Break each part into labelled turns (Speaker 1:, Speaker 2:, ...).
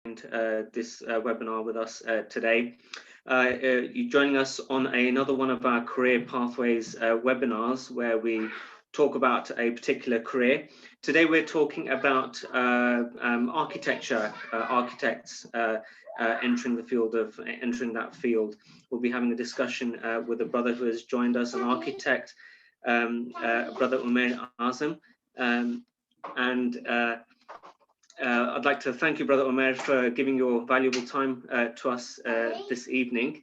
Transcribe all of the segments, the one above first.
Speaker 1: This webinar with us today. You're joining us on another one of our Career Pathways webinars where we talk about a particular career. Today we're talking about architecture, architects entering that field. We'll be having a discussion with a brother who has joined us, an architect, brother Umayr Azam, I'd like to thank you, Brother Umayr, for giving your valuable time to us this evening.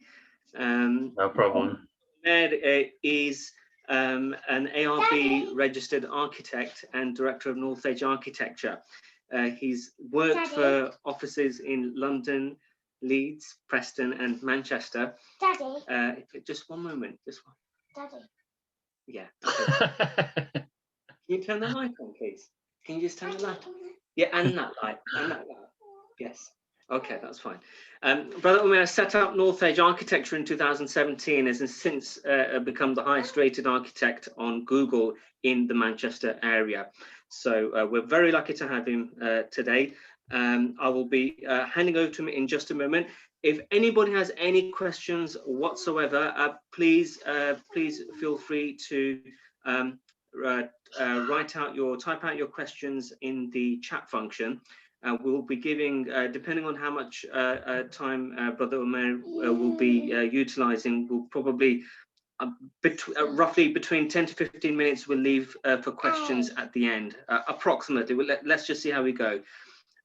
Speaker 2: No problem.
Speaker 1: Umayr is an ARB registered architect and director of North Edge Architecture. He's worked for offices in London, Leeds, Preston and Manchester.
Speaker 3: Daddy.
Speaker 1: Just one moment. Just one.
Speaker 3: Daddy.
Speaker 1: Yeah. Okay. Can you turn the mic on, please? Can you just turn the light on? Yeah, and that light, Yes. Okay, that's fine. Brother Umayr set up North Edge Architecture in 2017 and has since become the highest rated architect on Google in the Manchester area. So we're very lucky to have him today. I will be handing over to him in just a moment. If anybody has any questions whatsoever, please feel free to type out your questions in the chat function. We'll be giving, depending on how much time Brother Umayr will be utilizing, we'll probably roughly between 10 to 15 minutes we'll leave for questions at the end, approximately. Let's just see how we go,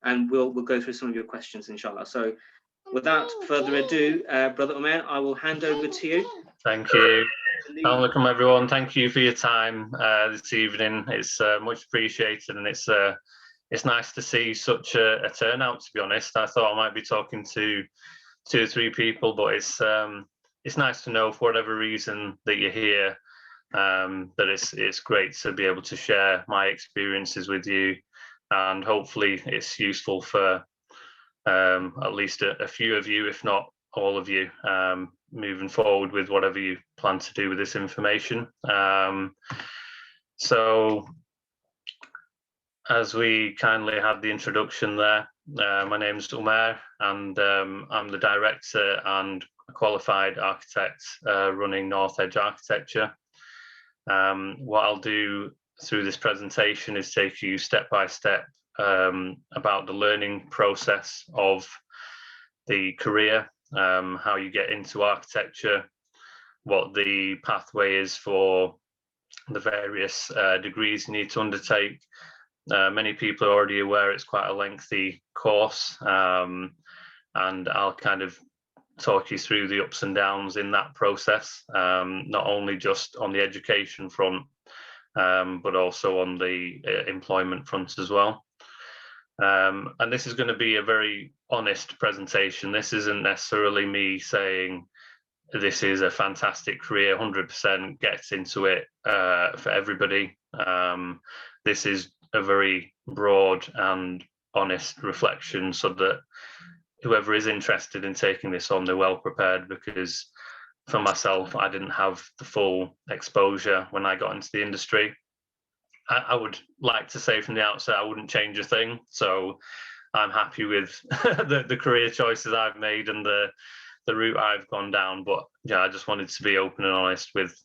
Speaker 1: and we'll go through some of your questions, inshallah. So without further ado, Brother Umayr, I will hand over to you.
Speaker 2: Thank you. Welcome everyone. Thank you for your time this evening. It's much appreciated, and it's nice to see such a turnout. To be honest, I thought I might be talking to 2 or 3 people, but it's nice to know, for whatever reason that you're here, that it's great to be able to share my experiences with you, and hopefully it's useful for at least a few of you, if not all of you, moving forward with whatever you plan to do with this information. So as we kindly had the introduction there, my name is Umayr, and I'm the director and a qualified architect running North Edge Architecture. What I'll do through this presentation is take you step by step about the learning process of the career, how you get into architecture, what the pathway is for the various degrees you need to undertake. Many people are already aware it's quite a lengthy course, and I'll kind of talk you through the ups and downs in that process, not only just on the education front, but also on the employment front as well. And this is going to be a very honest presentation. This isn't necessarily me saying this is a fantastic career, 100% gets into it for everybody. This is a very broad and honest reflection, so that whoever is interested in taking this on, they're well prepared, because for myself, I didn't have the full exposure when I got into the industry. I would like to say from the outset, I wouldn't change a thing. So I'm happy with the career choices I've made and the route I've gone down. But yeah, I just wanted to be open and honest with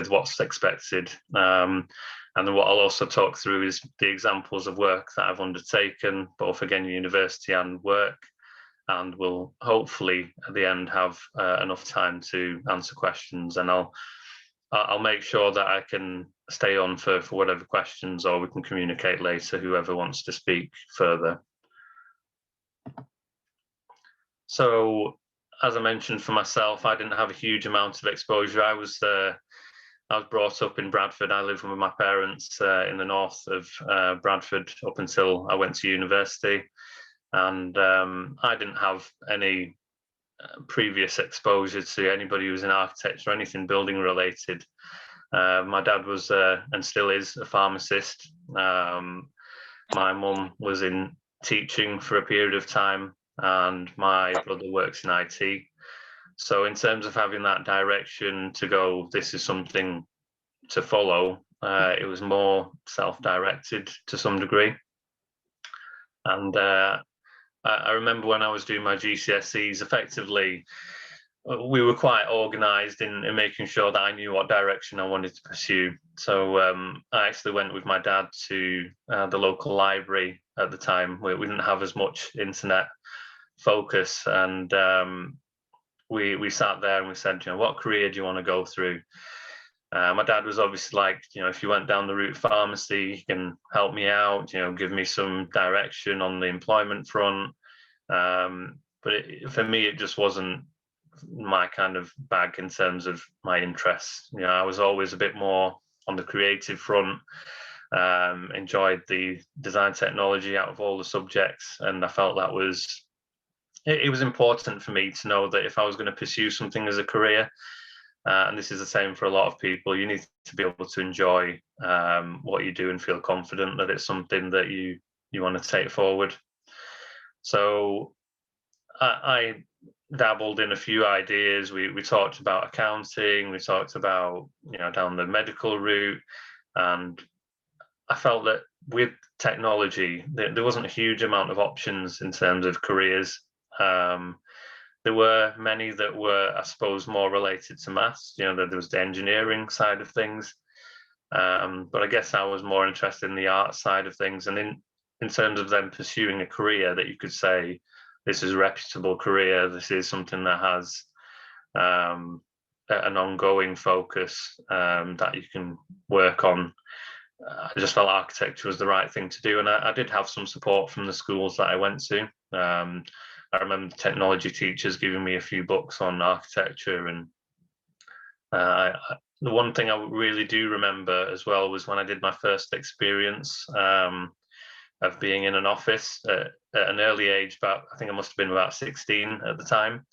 Speaker 2: what's expected. And then what I'll also talk through is the examples of work that I've undertaken, both again, university and work. And we'll hopefully at the end have enough time to answer questions. And I'll make sure that I can stay on for whatever questions, or we can communicate later, whoever wants to speak further. So, as I mentioned, for myself, I didn't have a huge amount of exposure. I was brought up in Bradford. I lived with my parents in the north of Bradford up until I went to university. And I didn't have any previous exposure to anybody who was in architecture or anything building related. My dad was and still is a pharmacist. My mum was in teaching for a period of time, and my brother works in IT. So in terms of having that direction to go, this is something to follow, it was more self-directed to some degree. And I remember when I was doing my GCSEs, effectively, we were quite organised in making sure that I knew what direction I wanted to pursue. So I actually went with my dad to the local library at the time. We didn't have as much internet focus, and we sat there and we said, what career do you want to go through? My dad was obviously like, if you went down the route pharmacy, you can help me out, give me some direction on the employment front. But for me, it just wasn't my kind of bag in terms of my interests. I was always a bit more on the creative front, enjoyed the design technology out of all the subjects, and I felt that it was important for me to know that if I was going to pursue something as a career, and this is the same for a lot of people, you need to be able to enjoy what you do and feel confident that it's something that you want to take forward. So I dabbled in a few ideas. We talked about accounting, we talked about down the medical route, and I felt that with technology there wasn't a huge amount of options in terms of careers. There were many that were, I suppose, more related to maths. There was the engineering side of things, but I guess I was more interested in the art side of things. And in terms of them pursuing a career that you could say, this is a reputable career, this is something that has an ongoing focus that you can work on, I just felt architecture was the right thing to do. And I did have some support from the schools that I went to. I remember the technology teachers giving me a few books on architecture, and the one thing I really do remember as well was when I did my first experience of being in an office at an early age. I think I must have been about 16 at the time.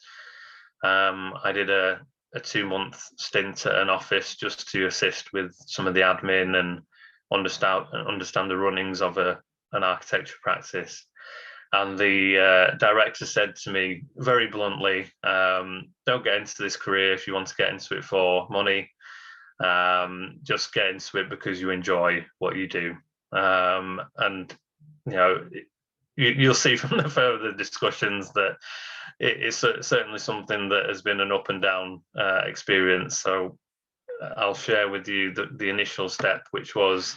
Speaker 2: I did a 2-month stint at an office just to assist with some of the admin and understand the runnings of an architecture practice. And the director said to me very bluntly, don't get into this career if you want to get into it for money. Just get into it because you enjoy what you do. And you'll see from the further discussions that it's certainly something that has been an up and down experience. So I'll share with you the initial step, which was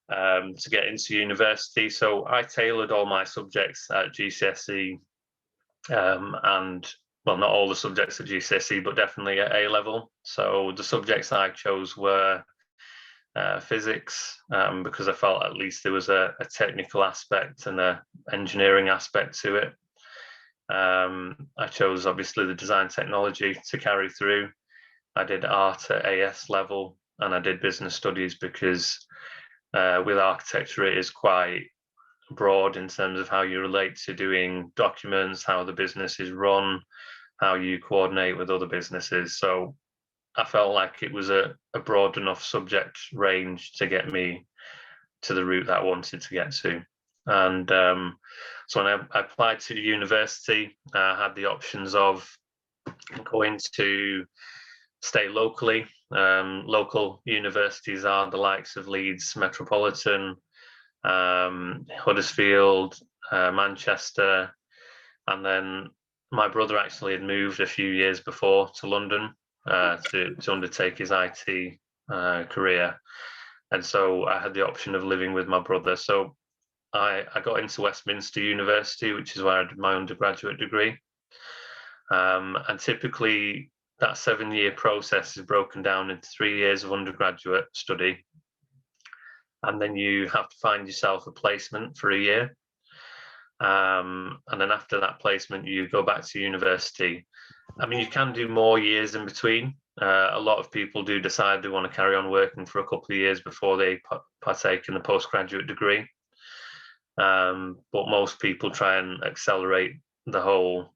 Speaker 2: to get into university. So I tailored all my subjects at GCSE, and well, not all the subjects at GCSE, but definitely at A level. So the subjects I chose were physics, because I felt at least there was a technical aspect and an engineering aspect to it. I chose obviously the design technology to carry through. I did art at AS level, and I did business studies because with architecture it is quite broad in terms of how you relate to doing documents, how the business is run, how you coordinate with other businesses. So I felt like it was a broad enough subject range to get me to the route that I wanted to get to. And so when I applied to university, I had the options of going to stay locally. Local universities are the likes of Leeds Metropolitan, Huddersfield, Manchester, and then my brother actually had moved a few years before to London to undertake his IT career, and so I had the option of living with my brother. So I got into Westminster University, which is where I did my undergraduate degree, and typically that 7-year process is broken down into 3 years of undergraduate study, and then you have to find yourself a placement for a year. And then after that placement, you go back to university. I mean, you can do more years in between. A lot of people do decide they want to carry on working for a couple of years before they partake in the postgraduate degree. But most people try and accelerate the whole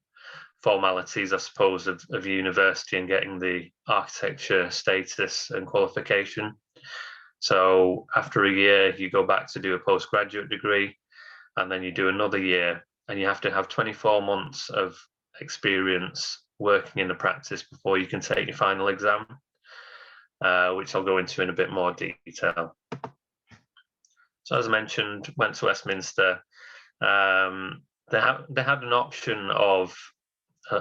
Speaker 2: formalities, I suppose, of university and getting the architecture status and qualification. So after a year, you go back to do a postgraduate degree, and then you do another year, and you have to have 24 months of experience working in a practice before you can take your final exam, which I'll go into in a bit more detail. So as I mentioned, went to Westminster, they had an option of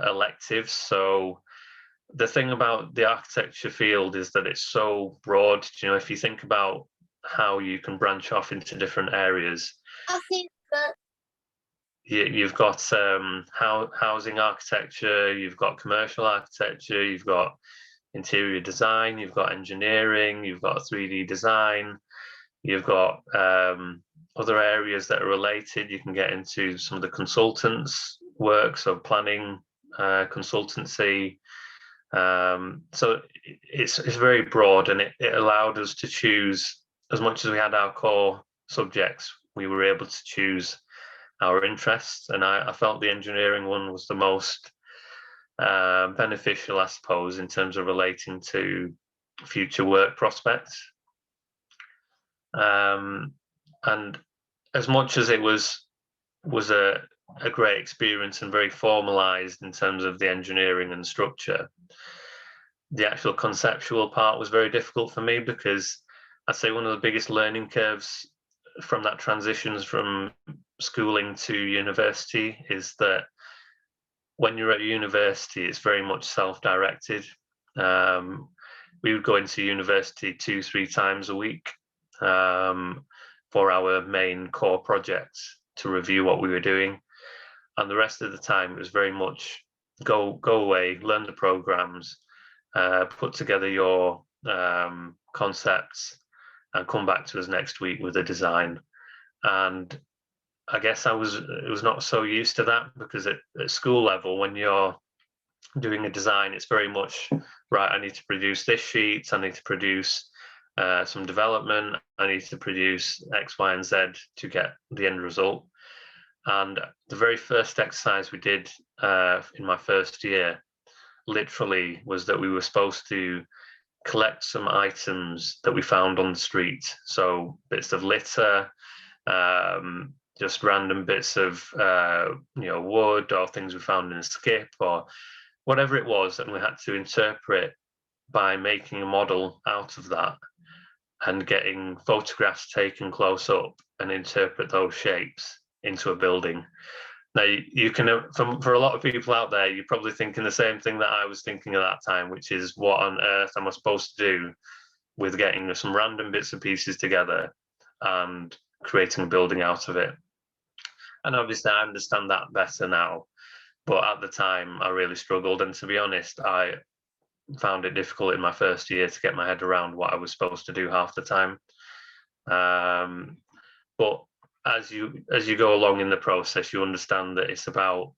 Speaker 2: electives. So the thing about the architecture field is that it's so broad. You know, if you think about how you can branch off into different areas, you've got housing architecture, you've got commercial architecture, you've got interior design, you've got engineering, you've got 3D design, you've got other areas that are related. You can get into some of the consultants' work, so planning, consultancy. So it's very broad, and it allowed us to choose. As much as we had our core subjects, we were able to choose our interests, and I felt the engineering one was the most beneficial, I suppose, in terms of relating to future work prospects. And as much as it was a great experience and very formalized in terms of the engineering and structure, the actual conceptual part was very difficult for me, because I'd say one of the biggest learning curves from that transitions from schooling to university is that when you're at university, it's very much self-directed. We would go into university 2-3 times a week for our main core projects to review what we were doing, and the rest of the time it was very much go away, learn the programs, put together your concepts, and come back to us next week with a design. And I guess I was not so used to that, because at school level, when you're doing a design, it's very much, right, I need to produce this sheet, I need to produce some development, I need to produce X, Y, and Z to get the end result. And the very first exercise we did in my first year literally was that we were supposed to collect some items that we found on the street. So bits of litter, just random bits of wood, or things we found in a skip, or whatever it was, and we had to interpret by making a model out of that and getting photographs taken close up and interpret those shapes into a building. Now, you can, for a lot of people out there, you're probably thinking the same thing that I was thinking at that time, which is, what on earth am I supposed to do with getting some random bits and pieces together and creating a building out of it? And obviously I understand that better now, but at the time I really struggled, and to be honest, I found it difficult in my first year to get my head around what I was supposed to do half the time. But as you go along in the process, you understand that it's about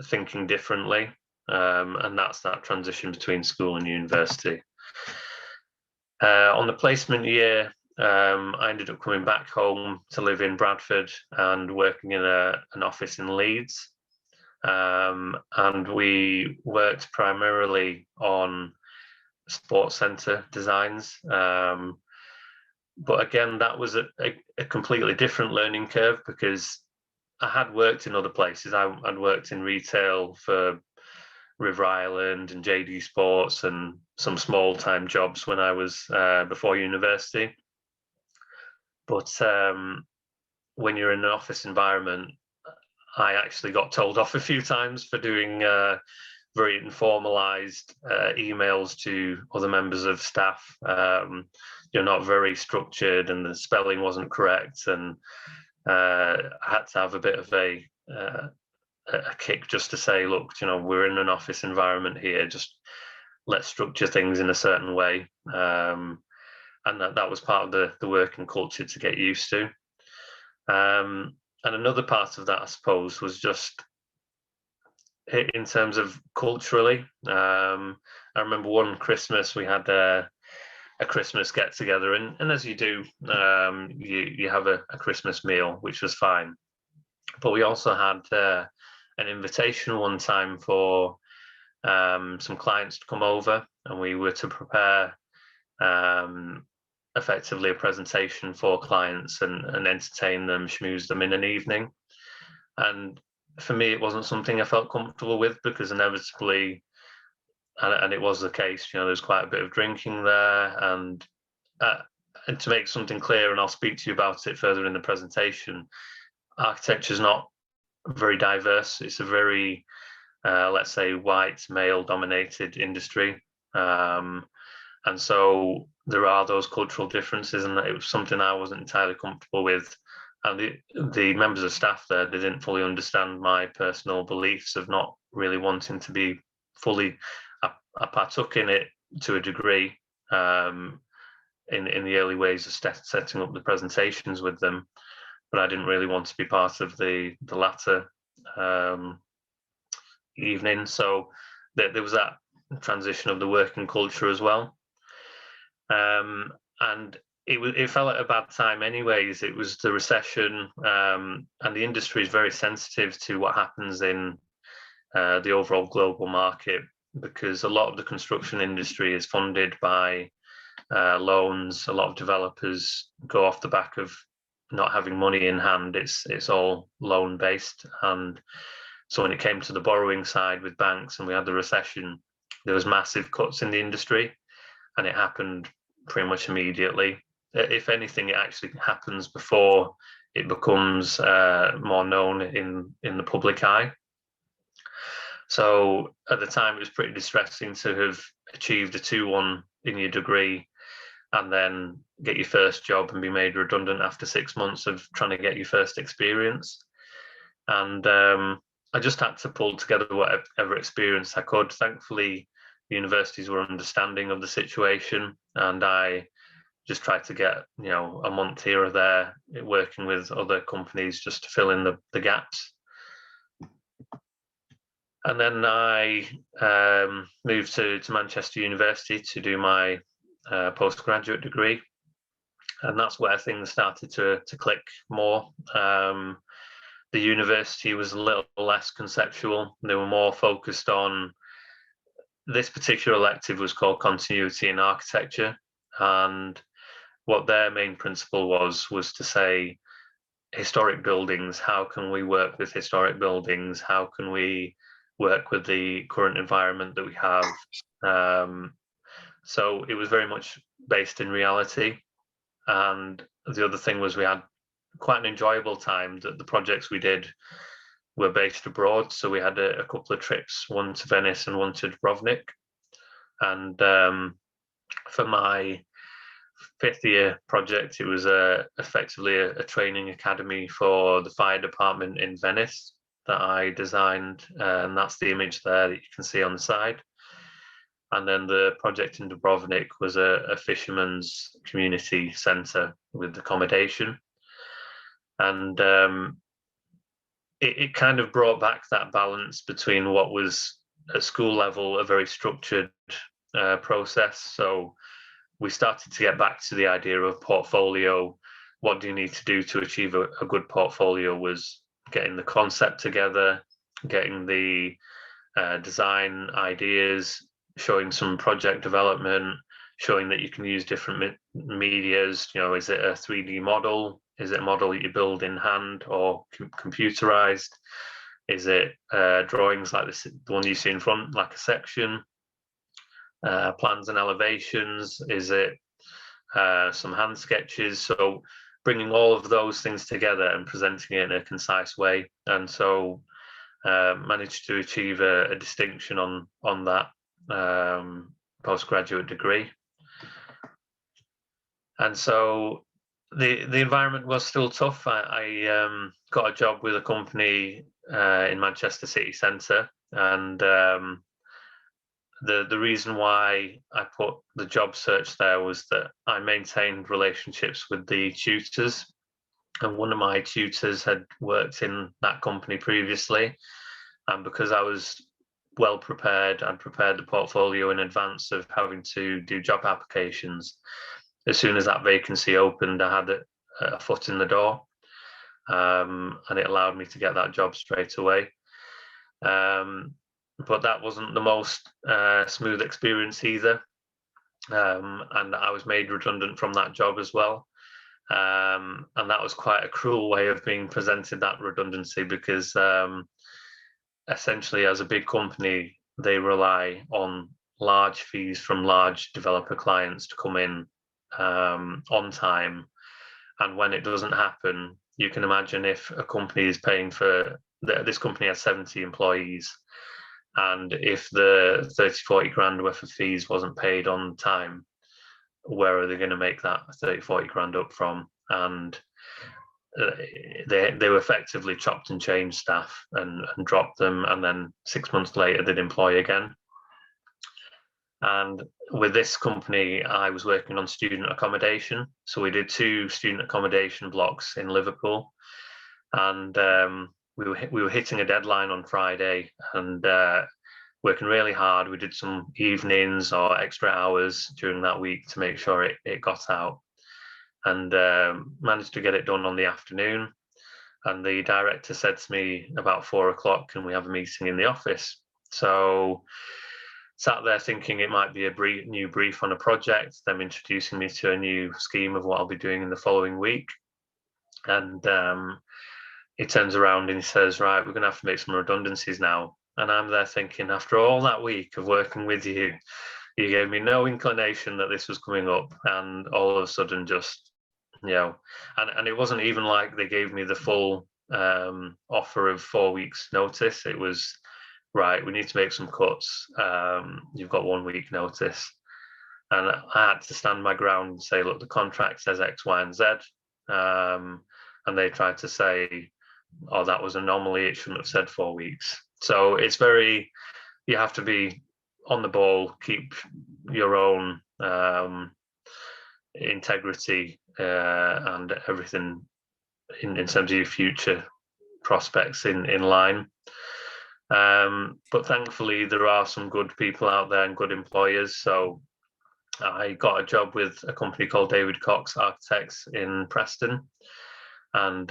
Speaker 2: thinking differently, and that's that transition between school and university. On the placement year, I ended up coming back home to live in Bradford and working in an office in Leeds. And we worked primarily on sports centre designs. But again, that was a completely different learning curve, because I had worked in other places. I'd worked in retail for River Island and JD Sports and some small-time jobs when I was before university. But when you're in an office environment, I actually got told off a few times for doing very informalized emails to other members of staff. You're not very structured, and the spelling wasn't correct, and I had to have a bit of a kick just to say, look, we're in an office environment here, just let's structure things in a certain way. And that was part of the working culture to get used to. And another part of that, I suppose, was just in terms of culturally. I remember one Christmas we had a Christmas get together, and as you do, you have a Christmas meal, which was fine. But we also had an invitation one time for some clients to come over, and we were to prepare effectively a presentation for clients and entertain them, schmooze them in an evening. And for me, it wasn't something I felt comfortable with, because inevitably, and it was the case, there's quite a bit of drinking there. And to make something clear, and I'll speak to you about it further in the presentation, architecture is not very diverse. It's a very, let's say, white male-dominated industry, and so there are those cultural differences, and it was something I wasn't entirely comfortable with. And the members of staff there, they didn't fully understand my personal beliefs of not really wanting to be fully. I partook in it to a degree, in the early ways of setting up the presentations with them, but I didn't really want to be part of the latter evening. So there was that transition of the working culture as well, and it fell at a bad time anyways. It was the recession, and the industry is very sensitive to what happens in the overall global market, because a lot of the construction industry is funded by loans. A lot of developers go off the back of not having money in hand. It's all loan based, and so when it came to the borrowing side with banks and we had the recession, there was massive cuts in the industry, and it happened pretty much immediately. If anything, it actually happens before it becomes more known in the public eye. So at the time, it was pretty distressing to have achieved a 2-1 in your degree and then get your first job and be made redundant after 6 months of trying to get your first experience. And I just had to pull together whatever experience I could. Thankfully, universities were understanding of the situation, and I just tried to get, a month here or there working with other companies just to fill in the gaps. And then I moved to Manchester University to do my postgraduate degree, and that's where things started to click more. The university was a little less conceptual. They were more focused on, this particular elective was called Continuity in Architecture, and what their main principle was to say, historic buildings, how can we work with historic buildings? How can we work with the current environment that we have? So it was very much based in reality. And the other thing was we had quite an enjoyable time. That the projects we did were based abroad. So we had a couple of trips, one to Venice and one to Dubrovnik. And for my 5th year project, it was effectively a training academy for the fire department in Venice that I designed, and that's the image there that you can see on the side. And then the project in Dubrovnik was a fisherman's community centre with accommodation. And it kind of brought back that balance between what was at school level a very structured process. So we started to get back to the idea of portfolio. What do you need to do to achieve a good portfolio? Was getting the concept together, getting the design ideas, showing some project development, showing that you can use different medias. Is it a 3D model? Is it a model that you build in hand or computerized? Is it drawings like this, the one you see in front, like a section? Plans and elevations? Is it some hand sketches? So bringing all of those things together and presenting it in a concise way. And so managed to achieve a distinction on that postgraduate degree. And so the environment was still tough. I got a job with a company in Manchester city centre, and the reason why I put the job search there was that I maintained relationships with the tutors, and one of my tutors had worked in that company previously, and because I was well prepared, I'd prepared the portfolio in advance of having to do job applications. As soon as that vacancy opened, I had a foot in the door, and it allowed me to get that job straight away. But that wasn't the most smooth experience either, and I was made redundant from that job as well. And that was quite a cruel way of being presented, that redundancy, because essentially, as a big company, they rely on large fees from large developer clients to come in on time. And when it doesn't happen, you can imagine if a company is paying for this company has 70 employees, and if the 30-40 grand worth of fees wasn't paid on time, where are they going to make that 30-40 grand up from? And they were effectively chopped and changed staff and dropped them, and then 6 months later they'd employ again. And with this company, I was working on student accommodation. So we did 2 student accommodation blocks in Liverpool, and we were hitting a deadline on Friday and working really hard. We did some evenings or extra hours during that week to make sure it got out, and managed to get it done on the afternoon. And the director said to me about 4 o'clock, can we have a meeting in the office? So sat there thinking it might be a new brief on a project, them introducing me to a new scheme of what I'll be doing in the following week. And he turns around and he says, right, we're going to have to make some redundancies now. And I'm there thinking, after all that week of working with you, you gave me no inclination that this was coming up. And all of a sudden, just, and it wasn't even like they gave me the full offer of 4 weeks notice. It was, right, we need to make some cuts. You've got 1 week notice. And I had to stand my ground and say, look, the contract says X, Y, and Z. And they tried to say, oh, that was an anomaly. It shouldn't have said 4 weeks. So it's you have to be on the ball, keep your own integrity and everything in terms of your future prospects in line. But thankfully, there are some good people out there and good employers. So I got a job with a company called David Cox Architects in Preston. And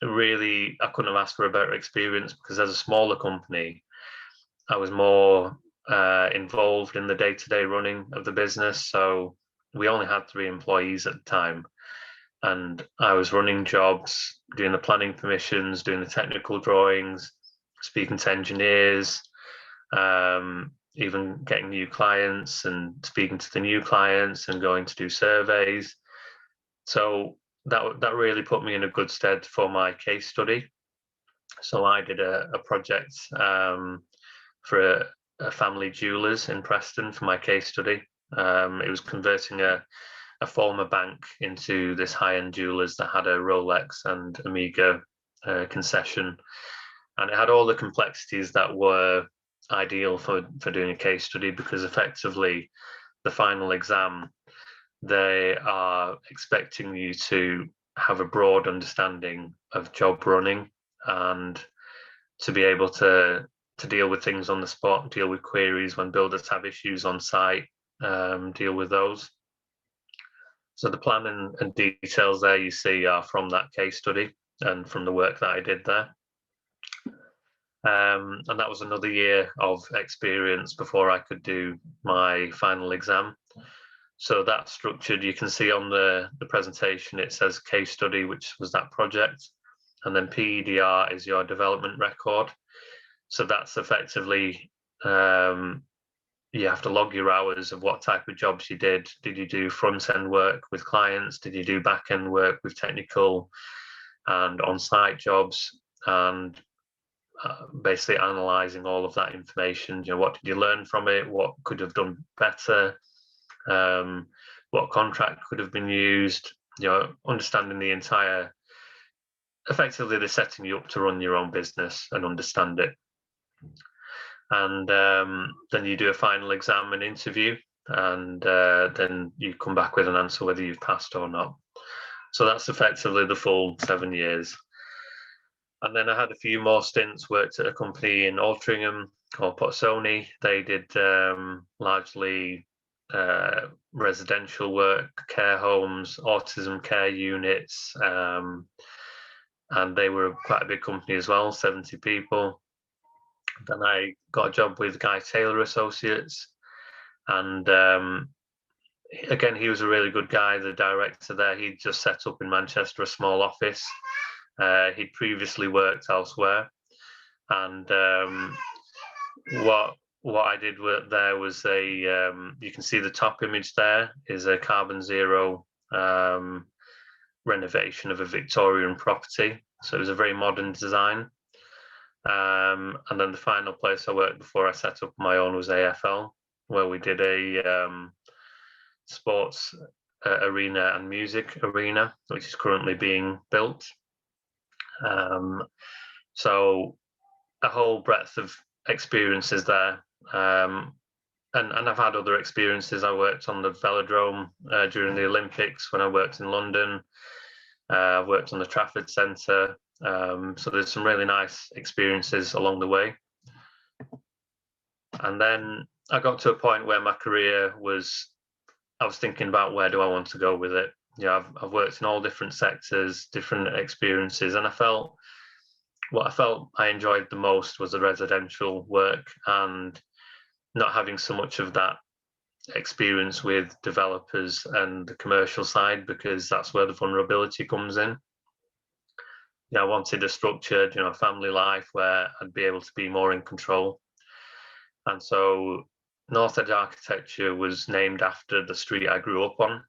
Speaker 2: really, I couldn't have asked for a better experience, because as a smaller company, I was more involved in the day-to-day running of the business. So we only had 3 employees at the time. And I was running jobs, doing the planning permissions, doing the technical drawings, speaking to engineers, even getting new clients and speaking to the new clients and going to do surveys. So that really put me in a good stead for my case study. So I did a project for a family jewelers in Preston for my case study. It was converting a former bank into this high-end jewelers that had a Rolex and Omega concession. And it had all the complexities that were ideal for doing a case study, because effectively the final exam, they are expecting you to have a broad understanding of job running and to be able to deal with things on the spot, deal with queries when builders have issues on site, deal with those. So the plan and details there you see are from that case study and from the work that I did there. And that was another year of experience before I could do my final exam. So that's structured, you can see on the presentation, it says case study, which was that project. And then PEDR is your development record. So that's effectively, you have to log your hours of what type of jobs you did. Did you do front-end work with clients? Did you do back-end work with technical and on-site jobs? And basically analysing all of that information. What did you learn from it? What could have done better? What contract could have been used? Understanding the entire, effectively they're setting you up to run your own business and understand it. And then you do a final exam and interview, and then you come back with an answer whether you've passed or not. So that's effectively the full 7 years. And then I had a few more stints, worked at a company in Altrincham called Potsoni. They did largely residential work, care homes, autism care units, and they were quite a big company as well, 70 people. Then I got a job with Guy Taylor Associates, and again, he was a really good guy, the director there. He'd just set up in Manchester a small office. He'd previously worked elsewhere, and what I did there was you can see the top image there is a carbon zero renovation of a Victorian property. So it was a very modern design. And then the final place I worked before I set up my own was AFL, where we did a sports arena and music arena, which is currently being built. So a whole breadth of experiences there. And I've had other experiences. I worked on the velodrome during the Olympics when I worked in London. I've worked on the Trafford Centre. So there's some really nice experiences along the way. And then I got to a point where my career was, I was thinking about where do I want to go with it. I've worked in all different sectors, different experiences, and what I felt I enjoyed the most was the residential work and not having so much of that experience with developers and the commercial side, because that's where the vulnerability comes in. I wanted a structured, family life where I'd be able to be more in control. And so North Edge Architecture was named after the street I grew up on.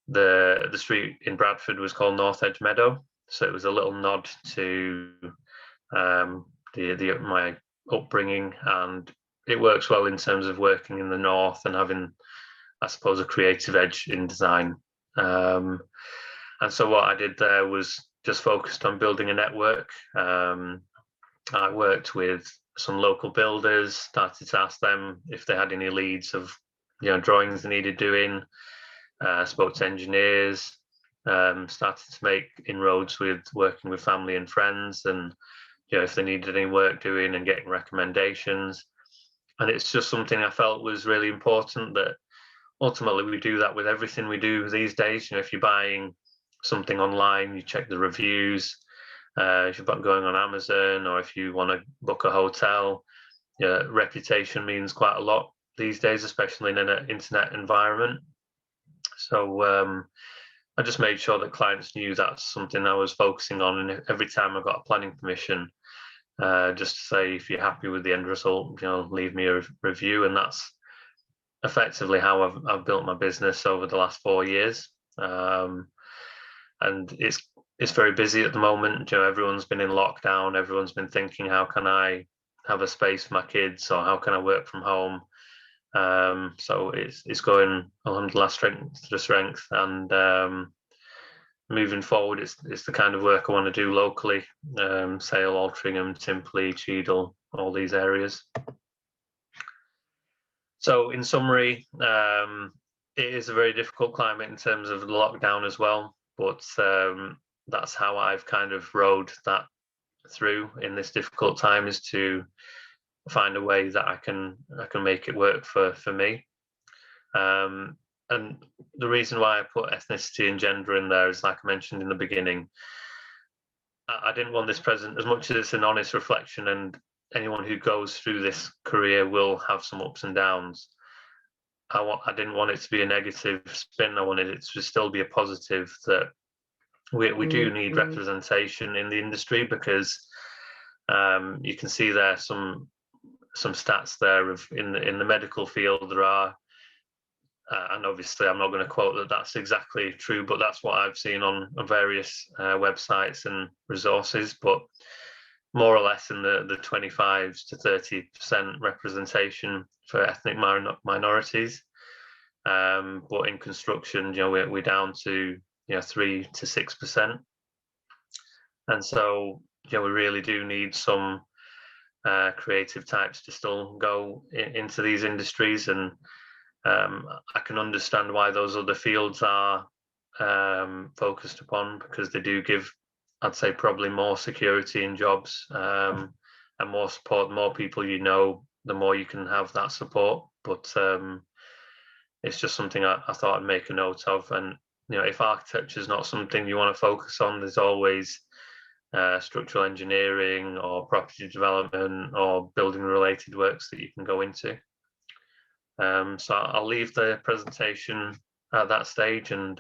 Speaker 2: The street in Bradford was called North Edge Meadow, so it was a little nod to my upbringing, and it works well in terms of working in the north and having, I suppose, a creative edge in design. And so what I did there was just focused on building a network. I worked with some local builders, started to ask them if they had any leads of drawings they needed doing. Spoke to engineers, started to make inroads with working with family and friends, and if they needed any work doing, and getting recommendations. And it's just something I felt was really important, that ultimately we do that with everything we do these days. If you're buying something online, you check the reviews. If you're going on Amazon, or if you want to book a hotel, reputation means quite a lot these days, especially in an internet environment. So I just made sure that clients knew that's something I was focusing on. And every time I got a planning permission, just to say, if you're happy with the end result, leave me a review. And that's effectively how I've built my business over the last 4 years. And it's very busy at the moment. Everyone's been in lockdown. Everyone's been thinking, how can I have a space for my kids, or how can I work from home? So it's going, alhamdulillah, strength to strength. And moving forward, it's the kind of work I want to do locally. Sale, Altrincham, Timperley, Cheadle, all these areas. So in summary, it is a very difficult climate in terms of the lockdown as well, but that's how I've kind of rode that through in this difficult time, is to find a way that I can make it work for me. And the reason why I put ethnicity and gender in there is, like I mentioned in the beginning, I didn't want this present, as much as it's an honest reflection, and anyone who goes through this career will have some ups and downs. I didn't want it to be a negative spin. I wanted it to still be a positive, that we do need representation in the industry, because you can see there some stats there of in the medical field there are, and obviously I'm not going to quote that that's exactly true, but that's what I've seen on various websites and resources, but more or less in the 25 to 30% representation for ethnic minorities. But in construction, we're down to 3 to 6%. And so we really do need some creative types to still go into these industries. And I can understand why those other fields are focused upon, because they do give, I'd say, probably more security in jobs, and more support. The more people the more you can have that support. But it's just something I thought I'd make a note of. And if architecture is not something you want to focus on, there's always structural engineering or property development or building related works that you can go into. So I'll leave the presentation at that stage, and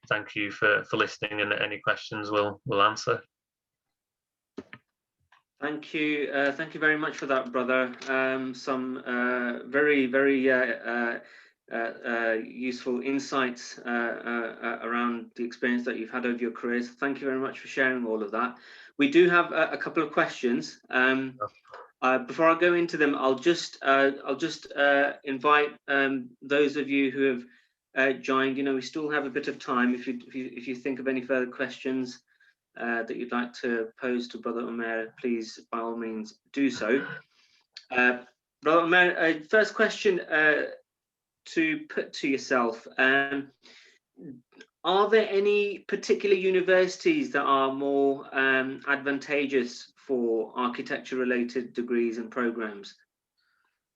Speaker 2: thank you for listening, and any questions we'll answer.
Speaker 1: Thank you very much for that, brother. Some very, very useful insights around the experience that you've had over your career. So thank you very much for sharing all of that. We do have a couple of questions. Before I go into them, I'll just invite those of you who have joined. We still have a bit of time. If you think of any further questions that you'd like to pose to Brother Umayr, please by all means do so. Brother Umayr, first question to put to yourself. Are there any particular universities that are more advantageous for architecture-related degrees and programs?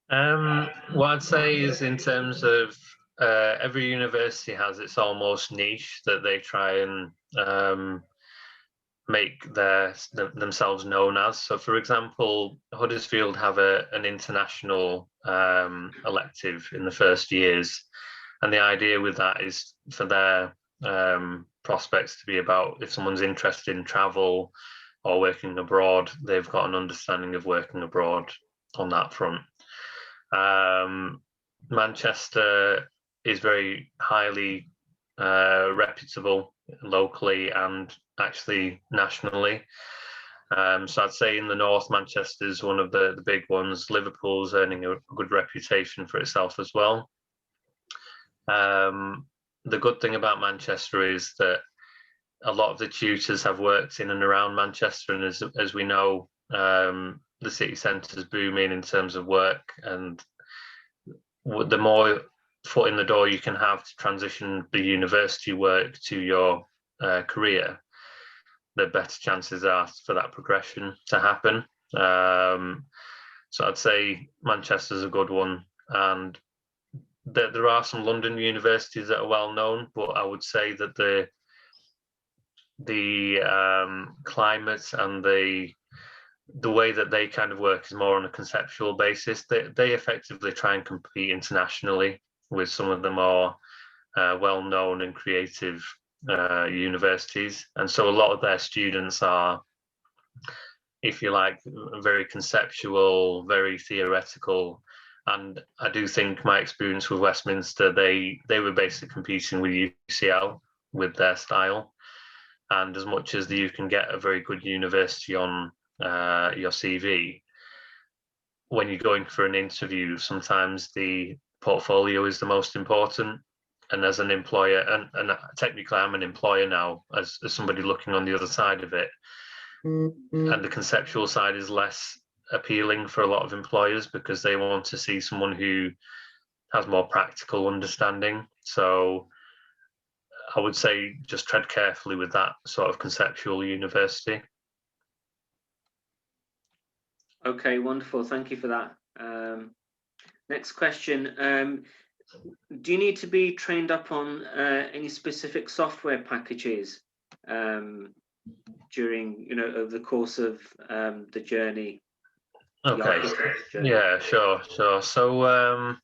Speaker 2: What I'd say is, in terms of every university has its almost niche that they try and make themselves known as. So, for example, Huddersfield have an international elective in the first years, and the idea with that is for their prospects to be about, if someone's interested in travel or working abroad, they've got an understanding of working abroad on that front. Manchester is very highly reputable locally and actually nationally. So I'd say in the north, Manchester is one of the big ones. Liverpool's earning a good reputation for itself as well. The good thing about Manchester is that a lot of the tutors have worked in and around Manchester, and as we know, the city centre is booming in terms of work, and the more foot in the door you can have to transition the university work to your career, the better chances are for that progression to happen. So I'd say Manchester's a good one, and there are some London universities that are well known, but I would say that the climate and the way that they kind of work is more on a conceptual basis. They effectively try and compete internationally with some of the more well-known and creative universities, and so a lot of their students are, if you like, very conceptual, very theoretical. And I do think my experience with Westminster, they were basically competing with UCL with their style. And as much as you can get a very good university on your CV, when you're going for an interview, sometimes the portfolio is the most important. And as an employer, and technically I'm an employer now, as somebody looking on the other side of it, and the conceptual side is less appealing for a lot of employers because they want to see someone who has more practical understanding. So I would say just tread carefully with that sort of conceptual university.
Speaker 1: Okay, wonderful. Thank you for that. Next question. Do you need to be trained up on any specific software packages during, over the course of the journey?
Speaker 2: Okay. Yeah, sure. So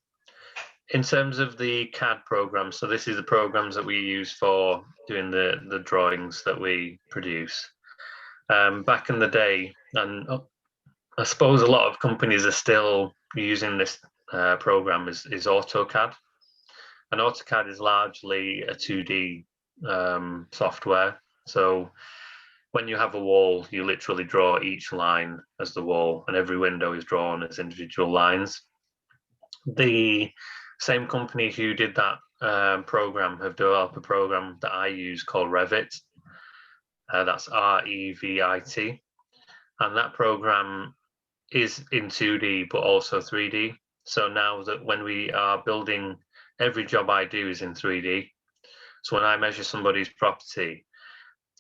Speaker 2: in terms of the Cad program, so this is the programs that we use for doing the drawings that we produce. Back in the day, and I suppose a lot of companies are still using this program, is Autocad. And Autocad is largely a 2D software. So when you have a wall, you literally draw each line as the wall, and every window is drawn as individual lines. The same company who did that program have developed a program that I use called Revit. That's REVIT. And that program is in 2D, but also 3D. So now that when we are building, every job I do is in 3D. So when I measure somebody's property,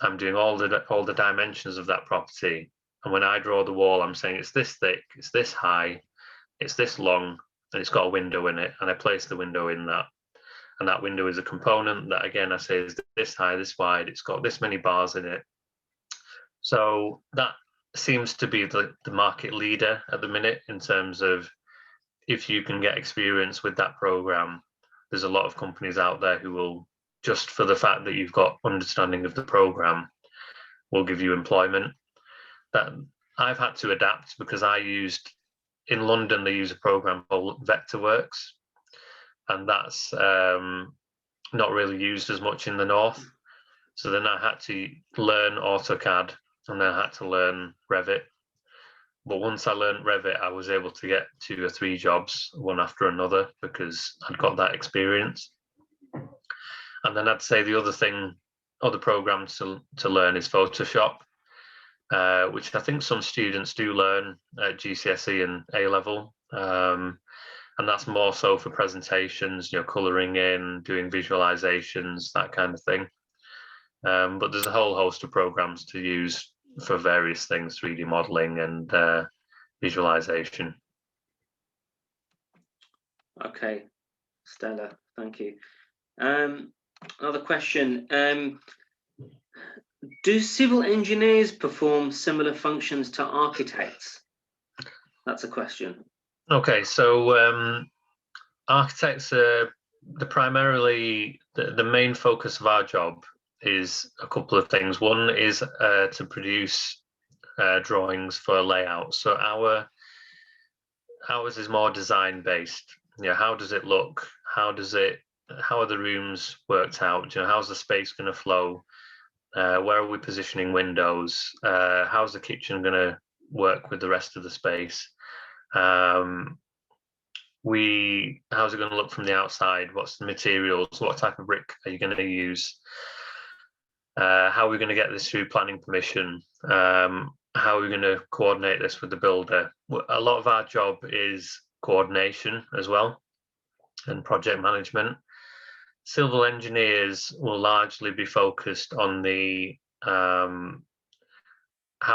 Speaker 2: I'm doing all the dimensions of that property. And when I draw the wall, I'm saying it's this thick, it's this high, it's this long, and it's got a window in it. And I place the window in that. And that window is a component that, again, I say is this high, this wide, it's got this many bars in it. So that seems to be the market leader at the minute in terms of, if you can get experience with that program, there's a lot of companies out there who will, just for the fact that you've got understanding of the program, will give you employment. That I've had to adapt because in London, they use a program called Vectorworks, and that's not really used as much in the north. So then I had to learn AutoCAD and then I had to learn Revit. But once I learned Revit, I was able to get 2 or 3 jobs, one after another, because I'd got that experience. And then I'd say the other program to learn is Photoshop, which I think some students do learn at GCSE and A-level. And that's more so for presentations, colouring in, doing visualizations, that kind of thing. But there's a whole host of programs to use for various things, 3D modeling and visualization.
Speaker 1: Okay, Stella, thank you. Another question. Do civil engineers perform similar functions to architects? That's a question.
Speaker 2: Okay, so architects are primarily the main focus of our job is a couple of things. One is to produce drawings for layout. So ours is more design based. How does it look? How are the rooms worked out? How's the space going to flow? Where are we positioning windows? How's the kitchen going to work with the rest of the space? How's it going to look from the outside? What's the materials? What type of brick are you going to use? How are we going to get this through planning permission? How are we going to coordinate this with the builder? A lot of our job is coordination as well, and project management. Civil engineers will largely be focused on the how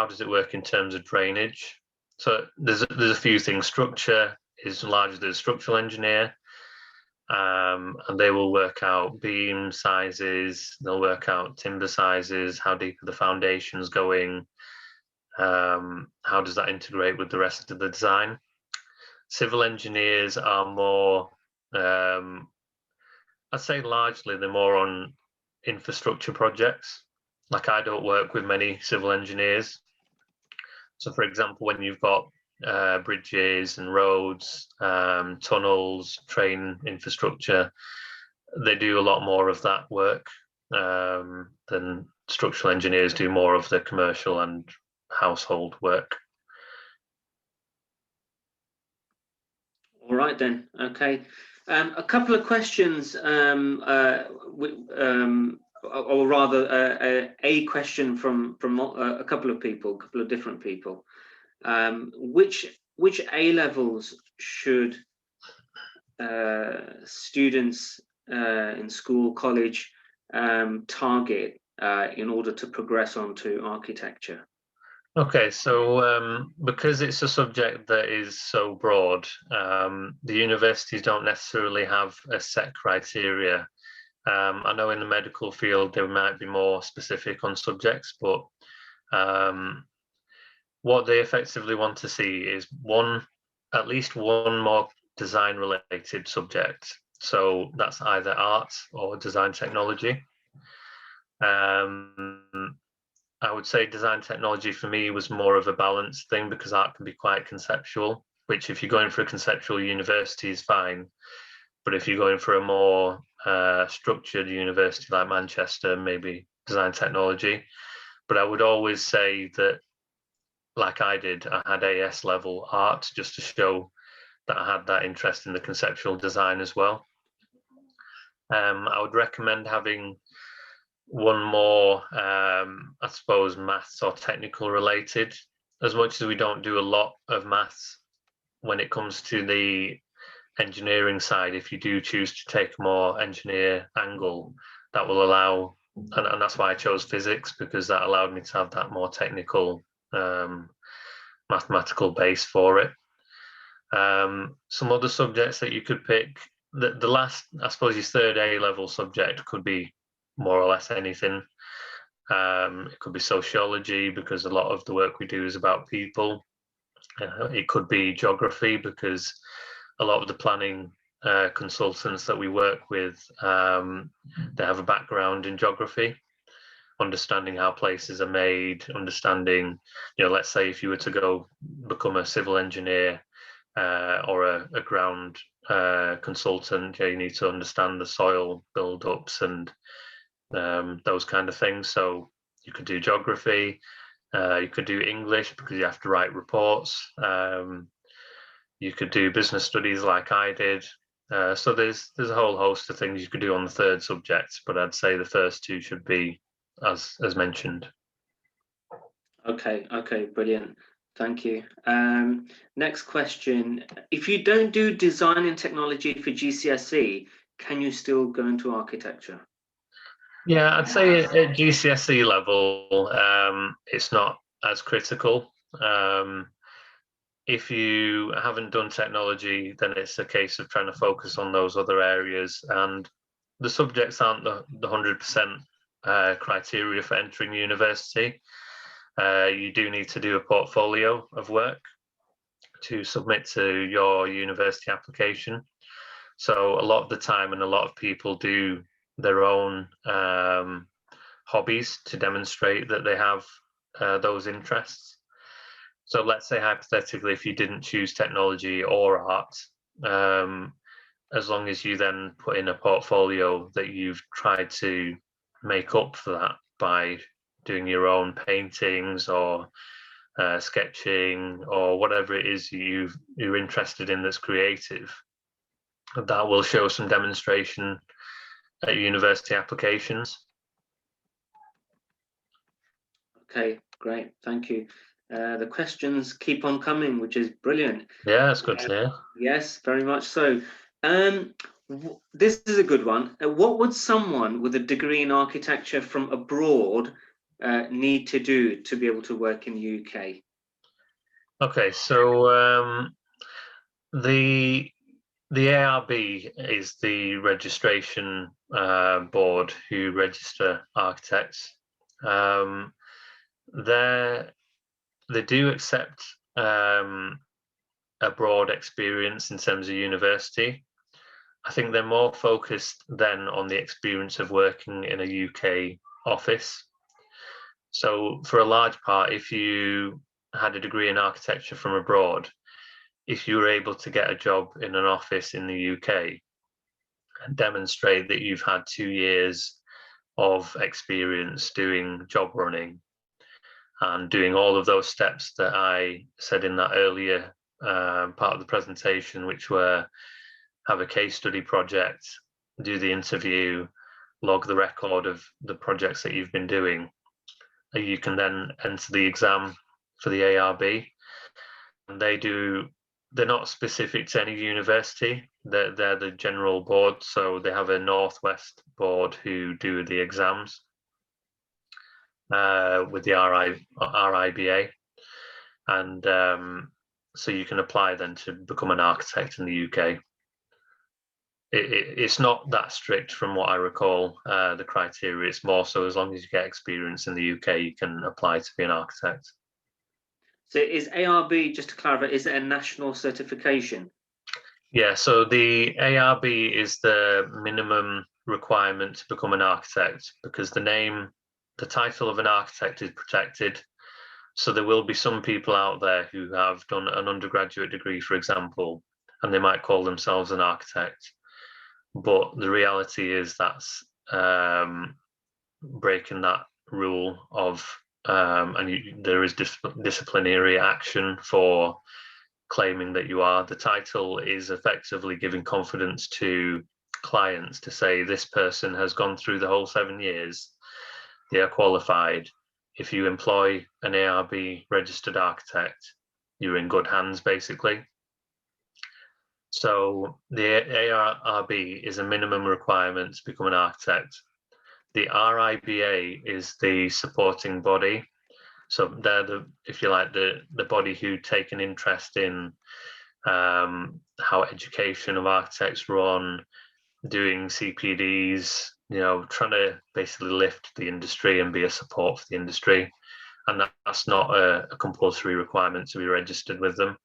Speaker 2: does it work in terms of drainage. So there's a few things. Structure is largely the structural engineer, and they will work out beam sizes, they'll work out timber sizes, how deep are the foundations going, how does that integrate with the rest of the design. Civil engineers are more, I'd say largely they're more on infrastructure projects. Like, I don't work with many civil engineers. So for example, when you've got bridges and roads, tunnels, train infrastructure, they do a lot more of that work than structural engineers do more of the commercial and household work.
Speaker 1: All right then, okay. A couple of questions, or rather a question from a couple of people, a couple of different people. Which A levels should students in school, college target in order to progress onto architecture?
Speaker 2: Okay, so because it's a subject that is so broad, the universities don't necessarily have a set criteria. I know in the medical field they might be more specific on subjects, but what they effectively want to see is at least one more design related subject. So that's either art or design technology. I would say design technology for me was more of a balanced thing, because art can be quite conceptual, which if you're going for a conceptual university is fine. But if you're going for a more structured university like Manchester, maybe design technology. But I would always say that, like I did, I had AS level art just to show that I had that interest in the conceptual design as well. I would recommend having one more, I suppose, maths or technical related. As much as we don't do a lot of maths when it comes to the engineering side, if you do choose to take a more engineer angle, that will allow, and that's why I chose physics, because that allowed me to have that more technical mathematical base for it. Some other subjects that you could pick, the last, I suppose, your third A-level subject could be more or less anything. It could be sociology, because a lot of the work we do is about people. It could be geography, because a lot of the planning consultants that we work with, they have a background in geography, understanding how places are made, understanding, let's say if you were to go become a civil engineer or a ground consultant, you need to understand the soil build-ups and those kind of things. So you could do geography. You could do English because you have to write reports. You could do business studies like I did. So there's a whole host of things you could do on the third subject, but I'd say the first two should be as mentioned.
Speaker 1: Okay, brilliant. Thank you. Next question. If you don't do design and technology for GCSE, can you still go into architecture?
Speaker 2: Yeah, I'd say at GCSE level, it's not as critical. If you haven't done technology, then it's a case of trying to focus on those other areas. And the subjects aren't the 100% criteria for entering university. You do need to do a portfolio of work to submit to your university application. So a lot of the time, and a lot of people do their own hobbies to demonstrate that they have those interests. So let's say hypothetically, if you didn't choose technology or art, as long as you then put in a portfolio that you've tried to make up for that by doing your own paintings or sketching or whatever it is you're interested in that's creative, that will show some demonstration at university applications.
Speaker 1: Okay, great, thank you. The questions keep on coming, which is brilliant.
Speaker 2: Yeah, that's good to hear.
Speaker 1: Yes, very much so. This is a good one. What would someone with a degree in architecture from abroad need to do to be able to work in the UK?
Speaker 2: Okay, so the ARB is the registration board who register architects. They do accept a broad experience in terms of university. I think they're more focused then on the experience of working in a UK office. So for a large part, if you had a degree in architecture from abroad, if you were able to get a job in an office in the UK and demonstrate that you've had 2 years of experience doing job running and doing all of those steps that I said in that earlier part of the presentation, which were have a case study project, do the interview, log the record of the projects that you've been doing, you can then enter the exam for the ARB. And they're not specific to any university, they're the general board, so they have a Northwest board who do the exams with the RIBA, and so you can apply then to become an architect in the UK. It's not that strict from what I recall, the criteria. It's more so as long as you get experience in the UK, you can apply to be an architect.
Speaker 1: So is ARB, just to clarify, is it a national certification?
Speaker 2: Yeah, so the ARB is the minimum requirement to become an architect, because the title of an architect is protected. So there will be some people out there who have done an undergraduate degree, for example, and they might call themselves an architect. But the reality is that's breaking that rule of, there is disciplinary action for claiming that you are. The title is effectively giving confidence to clients to say this person has gone through the whole 7 years, they are qualified. If you employ an ARB registered architect, you're in good hands, basically. So the ARB is a minimum requirement to become an architect. The RIBA is the supporting body. So they're if you like, the body who take an interest in how education of architects run, doing CPDs, trying to basically lift the industry and be a support for the industry. And that's not a compulsory requirement to be registered with them.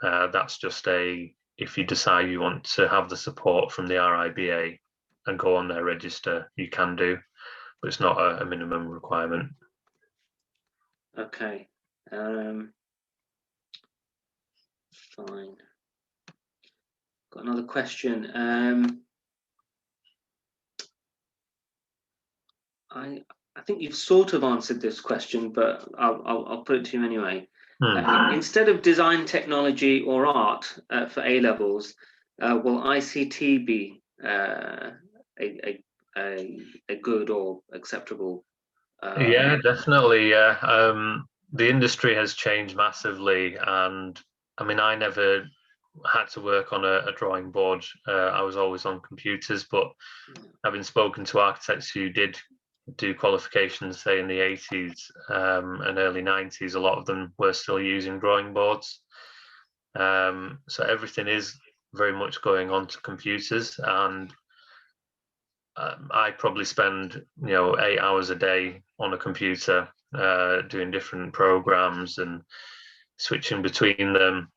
Speaker 2: That's just if you decide you want to have the support from the RIBA and go on their register, you can do, but it's not a minimum requirement.
Speaker 1: Okay, fine. Got another question. I I think you've sort of answered this question, but I'll put it to you anyway. Instead of design, technology, or art for A levels, will ICT be a good or acceptable?
Speaker 2: Yeah, definitely. Yeah, the industry has changed massively, and I mean, I never had to work on a drawing board. I was always on computers, but having spoken to architects who did do qualifications, say in the 80s and early 90s, a lot of them were still using drawing boards. So everything is very much going on to computers, and I probably spend 8 hours a day on a computer doing different programs and switching between them.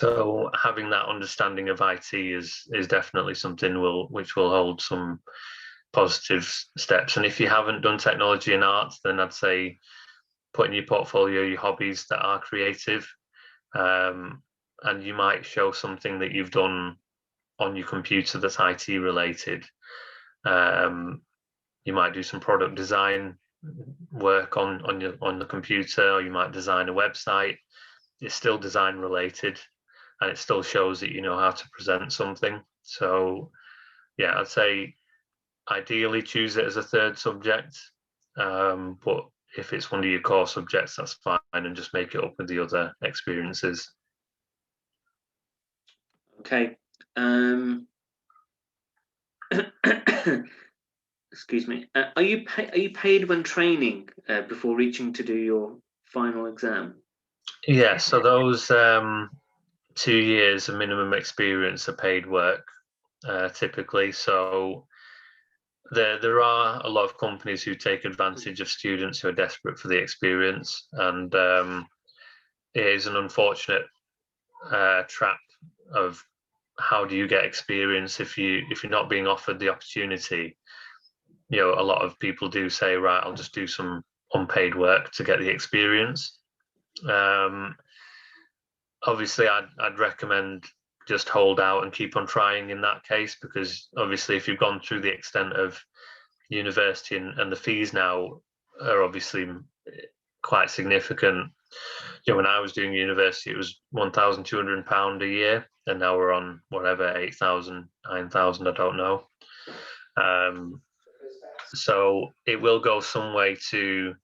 Speaker 2: So having that understanding of IT is definitely something which will hold some positive steps. And if you haven't done technology and art, then I'd say put in your portfolio your hobbies that are creative, and you might show something that you've done on your computer that's IT related. You might do some product design work on the computer, or you might design a website. It's still design related, and it still shows that you know how to present something. So yeah, I'd say ideally choose it as a third subject, but if it's one of your core subjects, that's fine, and just make it up with the other experiences.
Speaker 1: Okay. Excuse me. Are you paid when training before reaching to do your final exam?
Speaker 2: Yeah, so those 2 years of minimum experience are paid work typically. So there are a lot of companies who take advantage of students who are desperate for the experience, and it is an unfortunate trap of how do you get experience if you're not being offered the opportunity. A lot of people do say, right, I'll just do some unpaid work to get the experience. Obviously, I'd recommend just hold out and keep on trying in that case, because obviously if you've gone through the extent of university and the fees now are obviously quite significant. When I was doing university, it was £1,200 a year, and now we're on whatever 8,000, 9,000, I don't know. So it will go some way to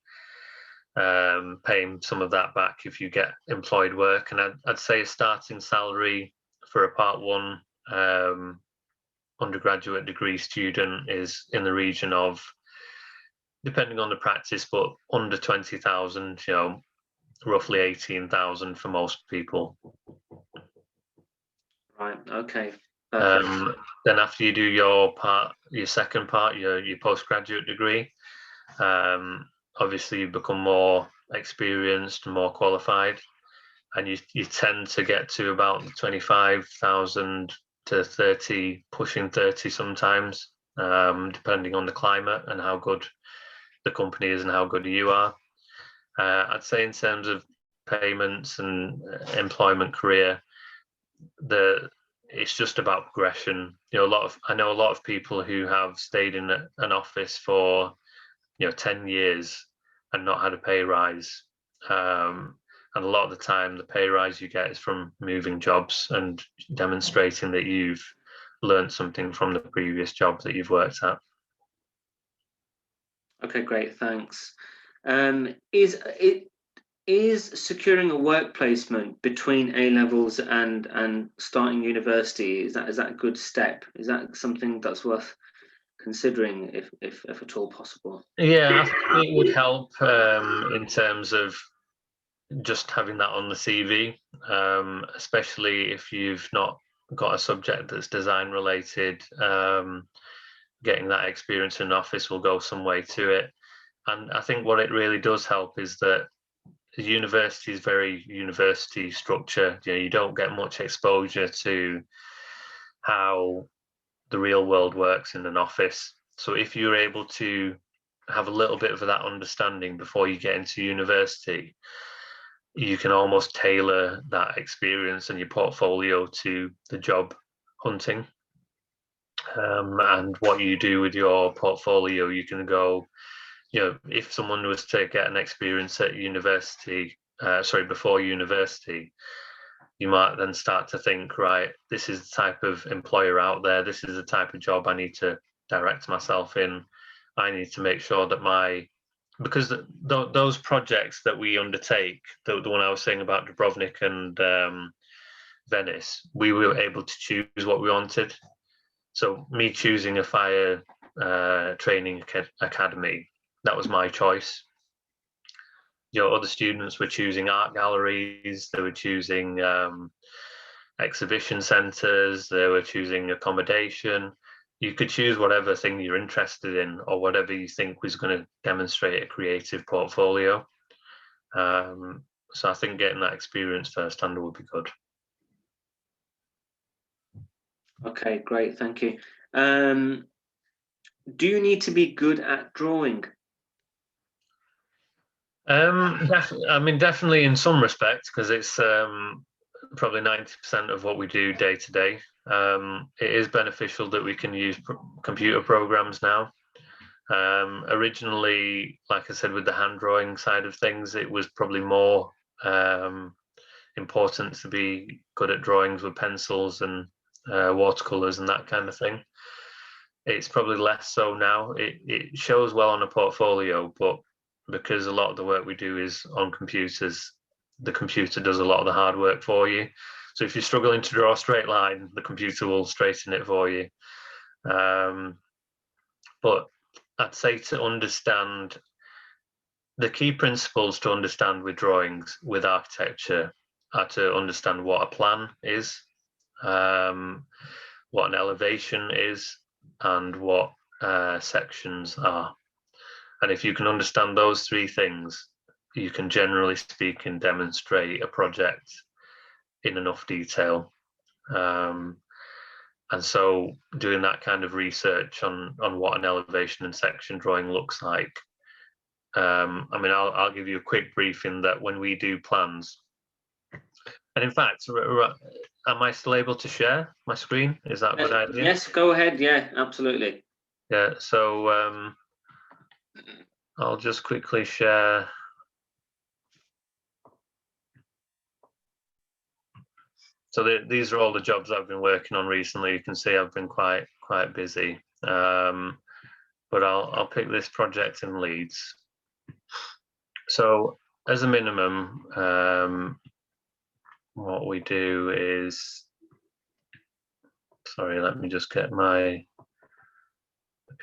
Speaker 2: paying some of that back if you get employed work. And I'd say a starting salary for a Part 1 undergraduate degree student is in the region of, depending on the practice, but under 20,000, roughly 18,000 for most people.
Speaker 1: Right. Okay.
Speaker 2: Then after you do your second part, your postgraduate degree, obviously you become more experienced, more qualified, and you tend to get to about 25,000 to 30, pushing 30 sometimes, depending on the climate and how good the company is and how good you are. I'd say in terms of payments and employment career, it's just about progression. I know a lot of people who have stayed in an office for 10 years and not had a pay rise. And a lot of the time, the pay rise you get is from moving jobs and demonstrating that you've learned something from the previous job that you've worked at.
Speaker 1: Okay, great, thanks. Is securing a work placement between A levels and starting university, is that a good step? Is that something that's worth considering, if at all possible?
Speaker 2: Yeah, I think it would help in terms of just having that on the CV, especially if you've not got a subject that's design related. Getting that experience in an office will go some way to it. And I think what it really does help is that the university is very university structure. You don't get much exposure to how the real world works in an office. So if you're able to have a little bit of that understanding before you get into university, you can almost tailor that experience and your portfolio to the job hunting. And what you do with your portfolio, you can go if someone was to get an experience at university, before university, you might then start to think, right, this is the type of employer out there, this is the type of job I need to direct myself in. I need to make sure that because those projects that we undertake, the one I was saying about Dubrovnik and Venice, we were able to choose what we wanted. So me choosing a fire training academy, that was my choice. Other students were choosing art galleries, they were choosing exhibition centres, they were choosing accommodation. You could choose whatever thing you're interested in or whatever you think was going to demonstrate a creative portfolio. So I think getting that experience firsthand would be good.
Speaker 1: Okay, great, thank you. Do you need to be good at drawing?
Speaker 2: Definitely in some respects, because it's probably 90% of what we do day to day. It is beneficial that we can use computer programs now. Originally, like I said, with the hand drawing side of things, it was probably more important to be good at drawings with pencils and watercolors and that kind of thing. It's probably less so now. It shows well on a portfolio, but because a lot of the work we do is on computers, the computer does a lot of the hard work for you. So if you're struggling to draw a straight line, the computer will straighten it for you. But I'd say to understand the key principles to understand with drawings, with architecture, are to understand what a plan is, what an elevation is, and what sections are. And if you can understand those three things, you can generally speaking demonstrate a project in enough detail. And so doing that kind of research on what an elevation and section drawing looks like. I'll give you a quick briefing that when we do plans, and in fact, am I still able to share my screen? Is that a good idea?
Speaker 1: Yes, go ahead. Yeah, absolutely.
Speaker 2: Yeah, so I'll just quickly share. So these are all the jobs I've been working on recently. You can see I've been quite busy, but I'll pick this project in Leeds. So as a minimum, what we do is, sorry, let me just get my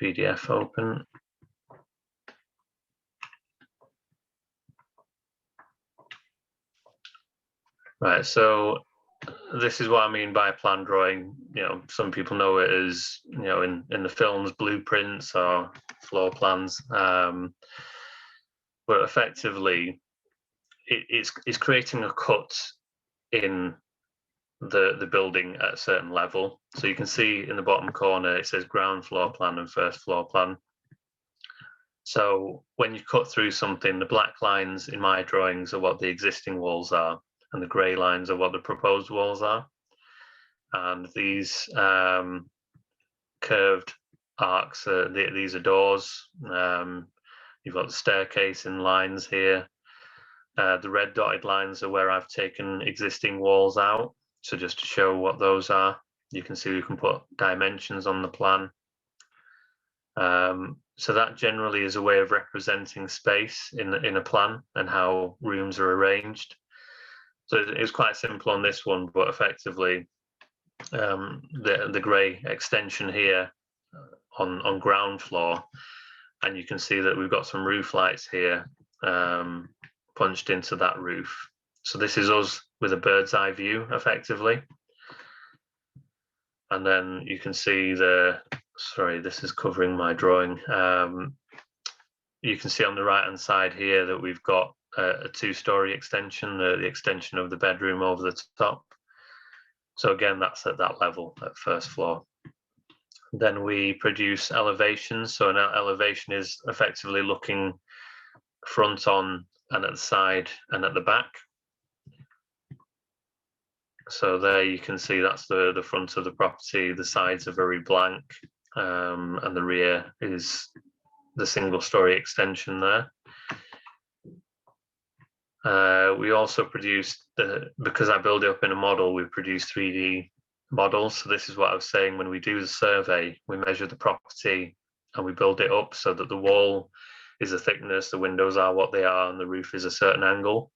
Speaker 2: PDF open. Right, so this is what I mean by plan drawing. Some people know it as, in the films, blueprints or floor plans. But effectively, it's creating a cut in the building at a certain level. So you can see in the bottom corner, it says ground floor plan and first floor plan. So when you cut through something, the black lines in my drawings are what the existing walls are, and the grey lines are what the proposed walls are. And these curved arcs, these are doors. You've got the staircase in lines here. The red dotted lines are where I've taken existing walls out. So just to show what those are, you can see we can put dimensions on the plan. So that generally is a way of representing space in a plan and how rooms are arranged. So it's quite simple on this one, but effectively the grey extension here on ground floor, and you can see that we've got some roof lights here punched into that roof. So this is us with a bird's eye view, effectively. And then you can see sorry, this is covering my drawing. You can see on the right hand side here that we've got a two-story extension, the extension of the bedroom over the top. So again, that's at that level, at first floor. Then we produce elevations. So an elevation is effectively looking front on and at the side and at the back. So there you can see that's the front of the property. The sides are very blank, and the rear is the single story extension there. We also produced, because I build it up in a model, we produce 3D models. So this is what I was saying, when we do the survey, we measure the property and we build it up so that the wall is a thickness, the windows are what they are, and the roof is a certain angle.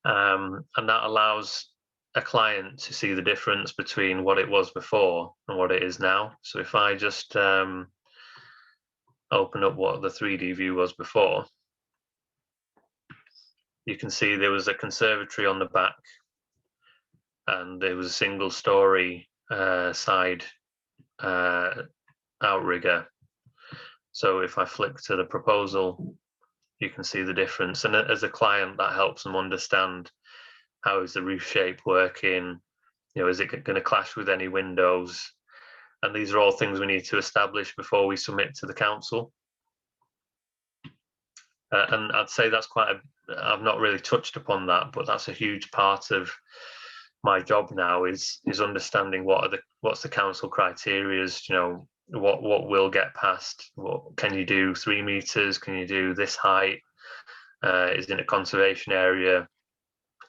Speaker 2: And that allows a client to see the difference between what it was before and what it is now. So if I just open up what the 3D view was before, you can see there was a conservatory on the back and there was a single story side outrigger. So if I flick to the proposal, you can see the difference. And as a client, that helps them understand, how is the roof shape working? You know, is it going to clash with any windows? And these are all things we need to establish before we submit to the council. And I'd say that's I've not really touched upon that, but that's a huge part of my job now is understanding what's the council criterias, you know, what will get passed. What can you do? 3 meters? Can you do this height? Is it a conservation area?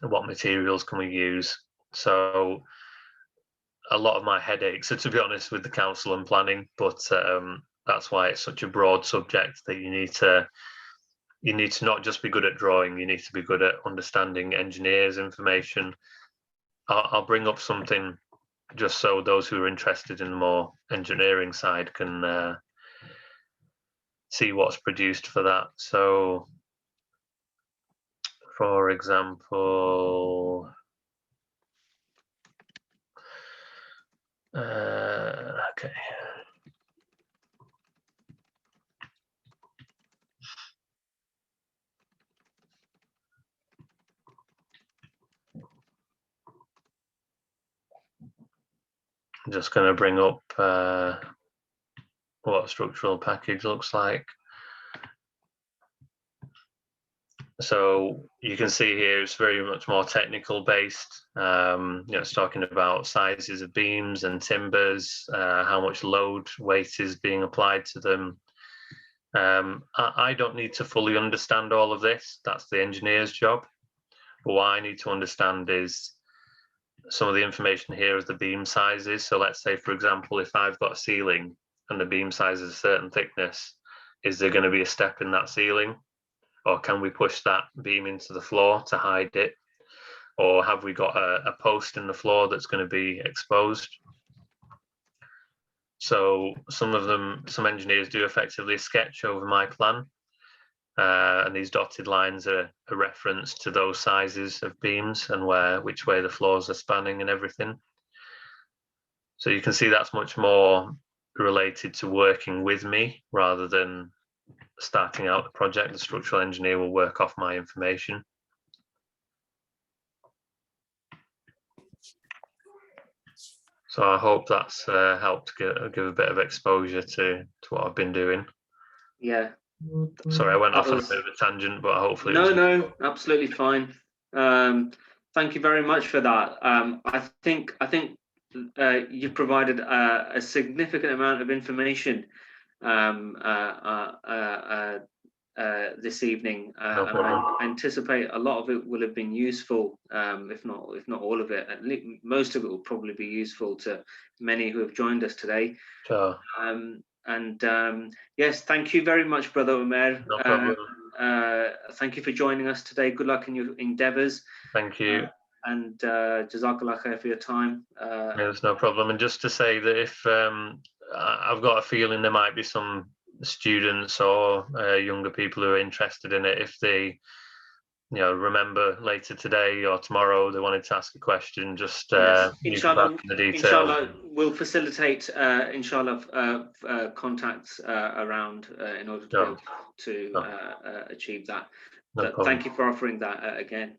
Speaker 2: What materials can we use? So a lot of my headaches are, to be honest, with the council and planning, but that's why it's such a broad subject that you need to not just be good at drawing, you need to be good at understanding engineers' information. I'll bring up something just so those who are interested in the more engineering side can see what's produced for that. So, for example, okay. I'm just going to bring up what a structural package looks like. So you can see here it's very much more technical based. You know, it's talking about sizes of beams and timbers, how much load weight is being applied to them. I don't need to fully understand all of this. That's the engineer's job. But what I need to understand is some of the information here is the beam sizes. So let's say, for example, if I've got a ceiling and the beam size is a certain thickness, is there going to be a step in that ceiling? Or can we push that beam into the floor to hide it? Or have we got a post in the floor that's going to be exposed? So some engineers do effectively sketch over my plan. And these dotted lines are a reference to those sizes of beams and which way the floors are spanning and everything. So you can see that's much more related to working with me rather than starting out the project. The structural engineer will work off my information. So I hope that's helped give a bit of exposure to what I've been doing.
Speaker 1: Yeah.
Speaker 2: Sorry, I went off on a bit of a tangent, but hopefully
Speaker 1: no, absolutely fine. Thank you very much for that. I think you've provided a significant amount of information this evening.
Speaker 2: No
Speaker 1: and I anticipate a lot of it will have been useful, if not all of it. At least most of it will probably be useful to many who have joined us today.
Speaker 2: Sure.
Speaker 1: Yes, thank you very much, Brother Umayr.
Speaker 2: No problem.
Speaker 1: Thank you for joining us today. Good luck in your endeavours.
Speaker 2: Thank you.
Speaker 1: And Jazakallah khair for your time.
Speaker 2: There's no problem. And just to say that if I've got a feeling there might be some students or younger people who are interested in it, if they remember later today or tomorrow they wanted to ask a question, just
Speaker 1: inshallah,
Speaker 2: the details.
Speaker 1: Inshallah, we'll facilitate contacts around in order to be able to achieve that. But thank you for offering that again.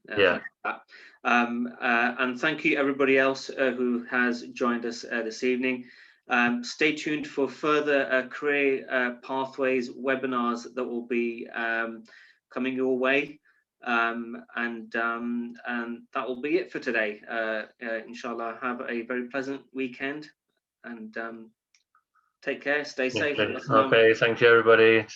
Speaker 1: And thank you everybody else who has joined us this evening. Stay tuned for further career pathways webinars that will be coming your way. And that will be it for today. Inshallah, have a very pleasant weekend, and Take care. Stay safe. Let us know.
Speaker 2: Okay, thank you, everybody.